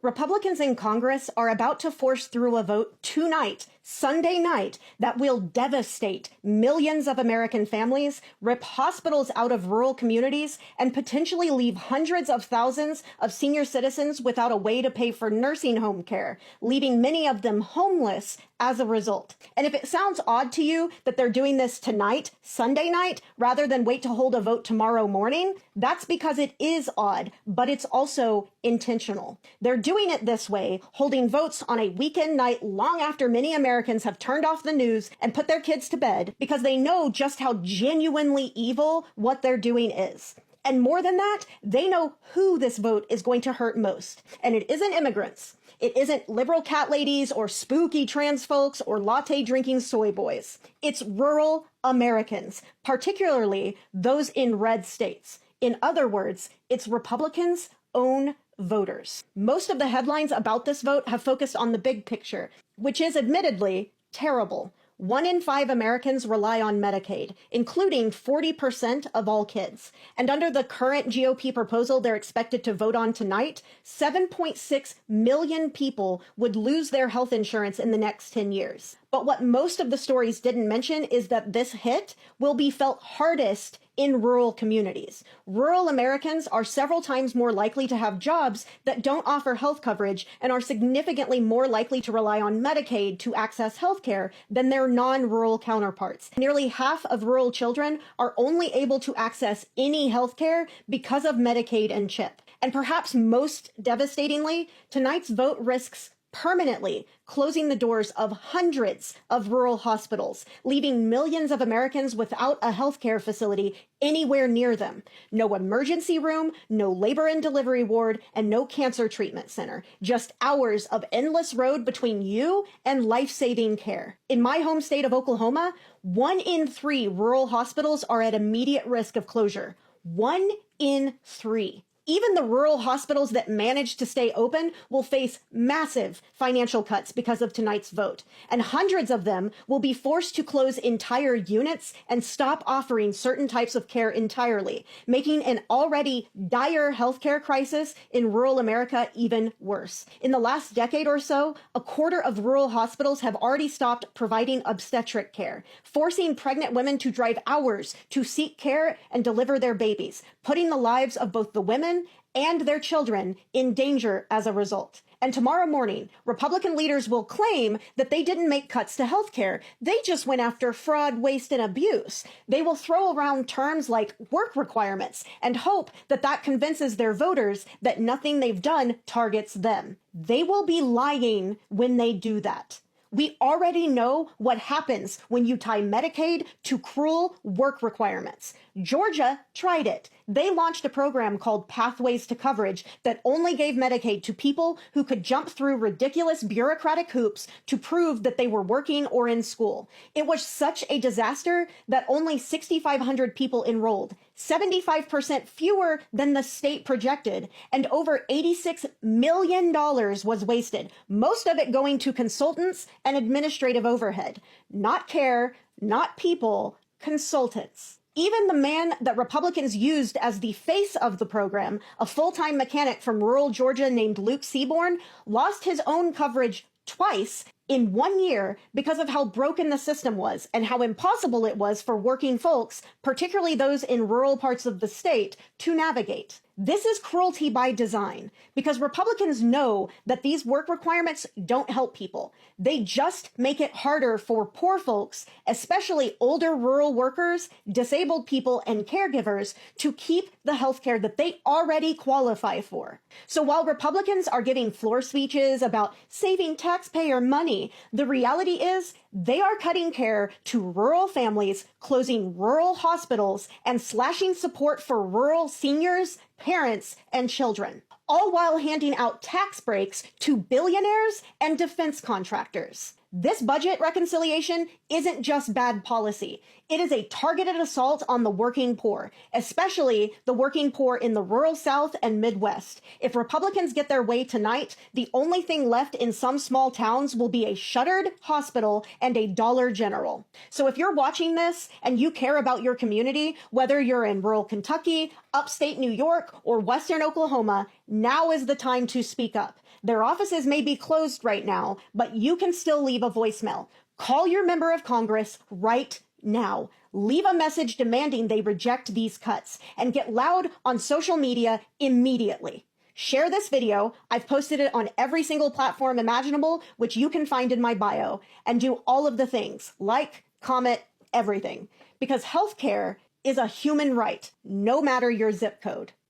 Republicans in Congress are about to force through a vote tonight, Sunday night, that will devastate millions of American families, rip hospitals out of rural communities, and potentially leave hundreds of thousands of senior citizens without a way to pay for nursing home care, leaving many of them homeless as a result. And if it sounds odd to you that they're doing this tonight, Sunday night, rather than wait to hold a vote tomorrow morning, that's because it is odd, but it's also intentional. They're doing it this way, holding votes on a weekend night long after many Americans have turned off the news and put their kids to bed, because they know just how genuinely evil what they're doing is. And more than that, they know who this vote is going to hurt most. And it isn't immigrants. It isn't liberal cat ladies or spooky trans folks or latte drinking soy boys. It's rural Americans, particularly those in red states. In other words, it's Republicans' own voters. Most of the headlines about this vote have focused on the big picture, which is admittedly terrible. 1 in 5 Americans rely on Medicaid, including 40% of all kids. And under the current GOP proposal they're expected to vote on tonight, 7.6 million people would lose their health insurance in the next 10 years. But what most of the stories didn't mention is that this hit will be felt hardest in rural communities. Rural Americans are several times more likely to have jobs that don't offer health coverage and are significantly more likely to rely on Medicaid to access health care than their non-rural counterparts. Nearly half of rural children are only able to access any health care because of Medicaid and CHIP. And perhaps most devastatingly, tonight's vote risks permanently closing the doors of hundreds of rural hospitals, leaving millions of Americans without a healthcare facility anywhere near them. No emergency room, no labor and delivery ward, and no cancer treatment center. Just hours of endless road between you and life-saving care. In my home state of Oklahoma, 1 in 3 rural hospitals are at immediate risk of closure. 1 in 3. Even the rural hospitals that manage to stay open will face massive financial cuts because of tonight's vote. And hundreds of them will be forced to close entire units and stop offering certain types of care entirely, making an already dire healthcare crisis in rural America even worse. In the last decade or so, a quarter of rural hospitals have already stopped providing obstetric care, forcing pregnant women to drive hours to seek care and deliver their babies, putting the lives of both the women and their children in danger as a result. And tomorrow morning, Republican leaders will claim that they didn't make cuts to health care. They just went after fraud, waste, and abuse. They will throw around terms like work requirements and hope that that convinces their voters that nothing they've done targets them. They will be lying when they do that. We already know what happens when you tie Medicaid to cruel work requirements. Georgia tried it. They launched a program called Pathways to Coverage that only gave Medicaid to people who could jump through ridiculous bureaucratic hoops to prove that they were working or in school. It was such a disaster that only 6,500 people enrolled, 75% fewer than the state projected, and over $86 million was wasted, most of it going to consultants and administrative overhead. Not care, not people, consultants. Even the man that Republicans used as the face of the program, a full-time mechanic from rural Georgia named Luke Seaborn, lost his own coverage twice in 1 year because of how broken the system was and how impossible it was for working folks, particularly those in rural parts of the state, to navigate. This is cruelty by design because Republicans know that these work requirements don't help people. They just make it harder for poor folks, especially older rural workers, disabled people, and caregivers to keep the health care that they already qualify for. So while Republicans are giving floor speeches about saving taxpayer money, the reality is they are cutting care to rural families, closing rural hospitals, and slashing support for rural seniors, parents, and children, all while handing out tax breaks to billionaires and defense contractors. This budget reconciliation isn't just bad policy. It is a targeted assault on the working poor, especially the working poor in the rural South and Midwest. If Republicans get their way tonight, the only thing left in some small towns will be a shuttered hospital and a Dollar General. So if you're watching this and you care about your community, whether you're in rural Kentucky, upstate New York, or western Oklahoma, now is the time to speak up. Their offices may be closed right now, but you can still leave a voicemail. Call your member of Congress right now. Leave a message demanding they reject these cuts and get loud on social media immediately. Share this video. I've posted it on every single platform imaginable, which you can find in my bio, and do all of the things, like, comment, everything, because healthcare is a human right, no matter your zip code.